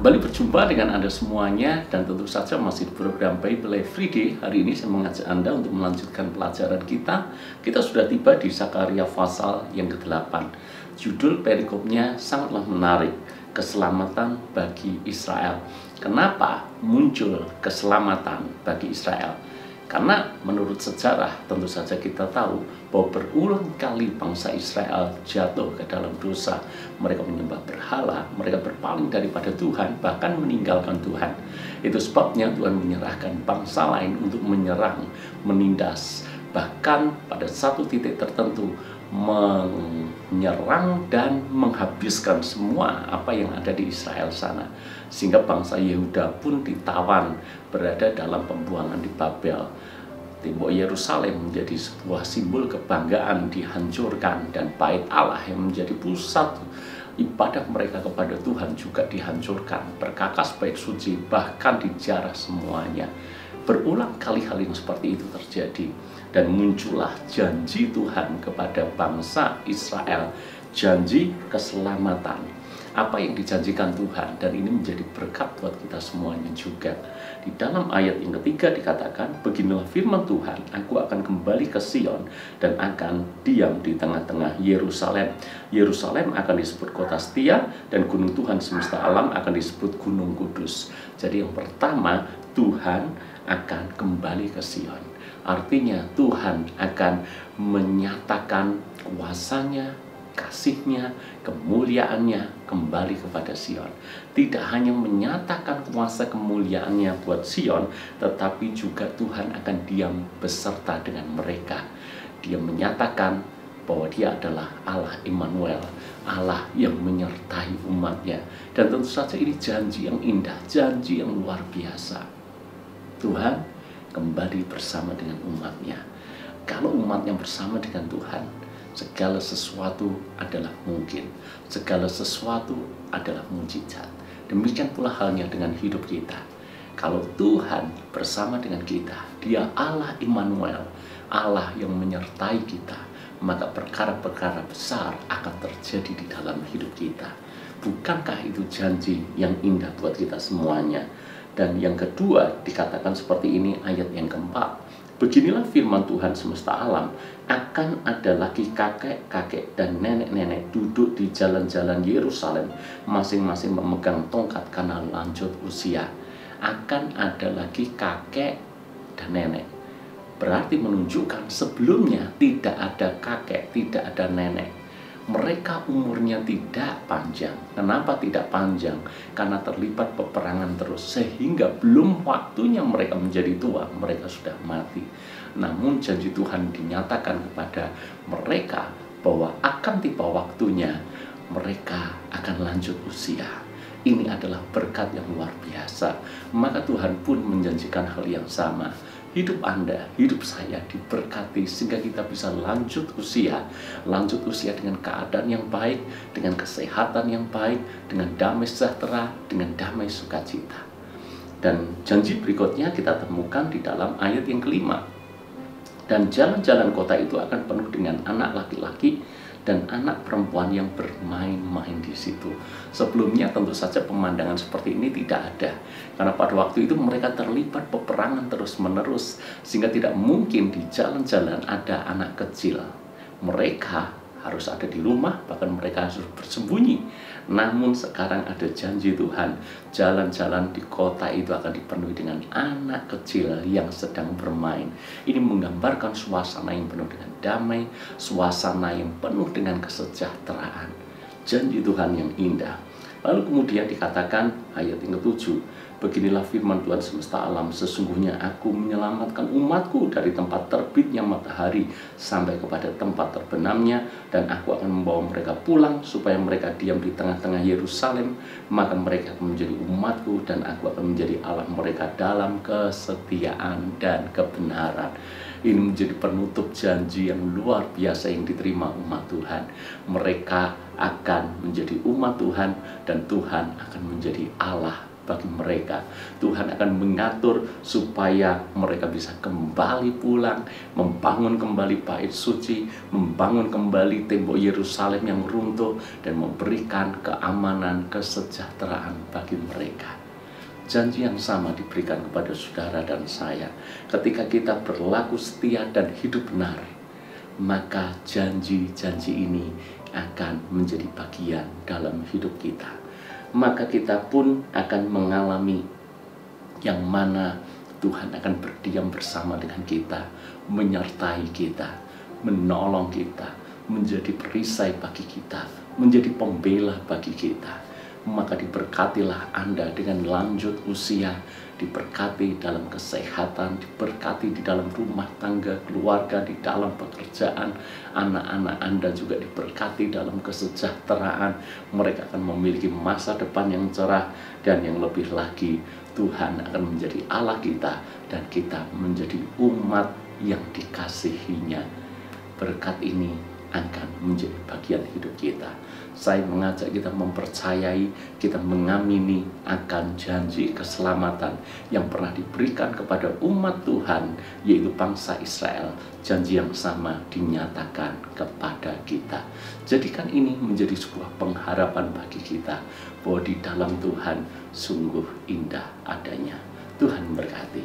Kembali berjumpa dengan Anda semuanya, dan tentu saja masih di program Bible Everyday. Hari ini saya mengajak Anda untuk melanjutkan pelajaran kita. Kita sudah tiba di Zakaria pasal yang ke-8. Judul perikopnya sangatlah menarik, keselamatan bagi Israel. Kenapa muncul keselamatan bagi Israel? Karena menurut sejarah tentu saja kita tahu bahwa berulang kali bangsa Israel jatuh ke dalam dosa. Mereka menyembah berhala, mereka berpaling daripada Tuhan, bahkan meninggalkan Tuhan. Itu sebabnya Tuhan menyerahkan bangsa lain untuk menyerang, menindas, bahkan pada satu titik tertentu menyerang dan menghabiskan semua apa yang ada di Israel sana. Sehingga bangsa Yehuda pun ditawan berada dalam pembuangan di Babel. Tembok Yerusalem menjadi sebuah simbol kebanggaan dihancurkan, dan bait Allah yang menjadi pusat ibadah mereka kepada Tuhan juga dihancurkan. Perkakas bait suci bahkan dijarah semuanya. Berulang kali hal yang seperti itu terjadi, dan muncullah janji Tuhan kepada bangsa Israel, janji keselamatan. Apa yang dijanjikan Tuhan, dan ini menjadi berkat buat kita semuanya juga. Di dalam ayat yang ketiga dikatakan, beginilah firman Tuhan, aku akan kembali ke Sion dan akan diam di tengah-tengah Yerusalem. Yerusalem akan disebut kota setia, dan gunung Tuhan semesta alam akan disebut gunung kudus. Jadi yang pertama, Tuhan akan kembali ke Sion. Artinya Tuhan akan menyatakan kuasanya, kasihnya, kemuliaannya kembali kepada Sion. Tidak hanya menyatakan kuasa kemuliaannya buat Sion, tetapi juga Tuhan akan diam beserta dengan mereka. Dia menyatakan bahwa dia adalah Allah Immanuel, Allah yang menyertai umatnya. Dan tentu saja ini janji yang indah, janji yang luar biasa. Tuhan kembali bersama dengan umatnya. Kalau umatnya bersama dengan Tuhan, segala sesuatu adalah mungkin, segala sesuatu adalah mujizat. Demikian pula halnya dengan hidup kita. Kalau Tuhan bersama dengan kita, Dia Allah Immanuel, Allah yang menyertai kita, maka perkara-perkara besar akan terjadi di dalam hidup kita. Bukankah itu janji yang indah buat kita semuanya? Dan yang kedua dikatakan seperti ini, ayat yang keempat. Beginilah firman Tuhan semesta alam, akan ada lagi kakek-kakek dan nenek-nenek duduk di jalan-jalan Yerusalem, masing-masing memegang tongkat karena lanjut usia. Akan ada lagi kakek dan nenek. Berarti menunjukkan sebelumnya tidak ada kakek, tidak ada nenek. Mereka umurnya tidak panjang. Kenapa tidak panjang? Karena terlibat peperangan terus, sehingga belum waktunya mereka menjadi tua, mereka sudah mati. Namun janji Tuhan dinyatakan kepada mereka bahwa akan tiba waktunya mereka akan lanjut usia. Ini adalah berkat yang luar biasa. Maka Tuhan pun menjanjikan hal yang sama. Hidup Anda, hidup saya diberkati sehingga kita bisa lanjut usia dengan keadaan yang baik, dengan kesehatan yang baik, dengan damai sejahtera, dengan damai sukacita. Dan janji berikutnya kita temukan di dalam ayat yang kelima. Dan jalan-jalan kota itu akan penuh dengan anak laki-laki dan anak perempuan yang bermain-main di situ. Sebelumnya tentu saja pemandangan seperti ini tidak ada, karena pada waktu itu mereka terlibat peperangan terus-menerus, sehingga tidak mungkin di jalan-jalan ada anak kecil. Mereka harus ada di rumah, bahkan mereka harus bersembunyi. Namun sekarang ada janji Tuhan, jalan-jalan di kota itu akan dipenuhi dengan anak kecil yang sedang bermain. Ini menggambarkan suasana yang penuh dengan damai, suasana yang penuh dengan kesejahteraan. Janji Tuhan yang indah. Lalu kemudian dikatakan ayat yang ke-7, beginilah firman Tuhan semesta alam, sesungguhnya aku menyelamatkan umatku dari tempat terbitnya matahari sampai kepada tempat terbenamnya, dan aku akan membawa mereka pulang supaya mereka diam di tengah-tengah Yerusalem, maka mereka akan menjadi umatku dan aku akan menjadi Allah mereka dalam kesetiaan dan kebenaran. Ini menjadi penutup janji yang luar biasa yang diterima umat Tuhan. Mereka akan menjadi umat Tuhan dan Tuhan akan menjadi Allah bagi mereka. Tuhan akan mengatur supaya mereka bisa kembali pulang, membangun kembali bait suci, membangun kembali tembok Yerusalem yang runtuh, dan memberikan keamanan, kesejahteraan bagi mereka. Janji yang sama diberikan kepada saudara dan saya. Ketika kita berlaku setia dan hidup benar, maka janji-janji ini akan menjadi bagian dalam hidup kita. Maka kita pun akan mengalami yang mana Tuhan akan berdiam bersama dengan kita, menyertai kita, menolong kita, menjadi perisai bagi kita, menjadi pembela bagi kita. Maka diberkatilah Anda dengan lanjut usia, diberkati dalam kesehatan, diberkati di dalam rumah tangga, keluarga, di dalam pekerjaan. Anak-anak Anda juga diberkati dalam kesejahteraan. Mereka akan memiliki masa depan yang cerah, dan yang lebih lagi, Tuhan akan menjadi Allah kita, dan kita menjadi umat yang dikasihinya. Berkat ini akan menjadi bagian hidup kita. Saya mengajak kita mempercayai, kita mengamini akan janji keselamatan yang pernah diberikan kepada umat Tuhan, yaitu bangsa Israel. Janji yang sama dinyatakan kepada kita. Jadikan ini menjadi sebuah pengharapan bagi kita, bahwa di dalam Tuhan sungguh indah adanya. Tuhan berkati.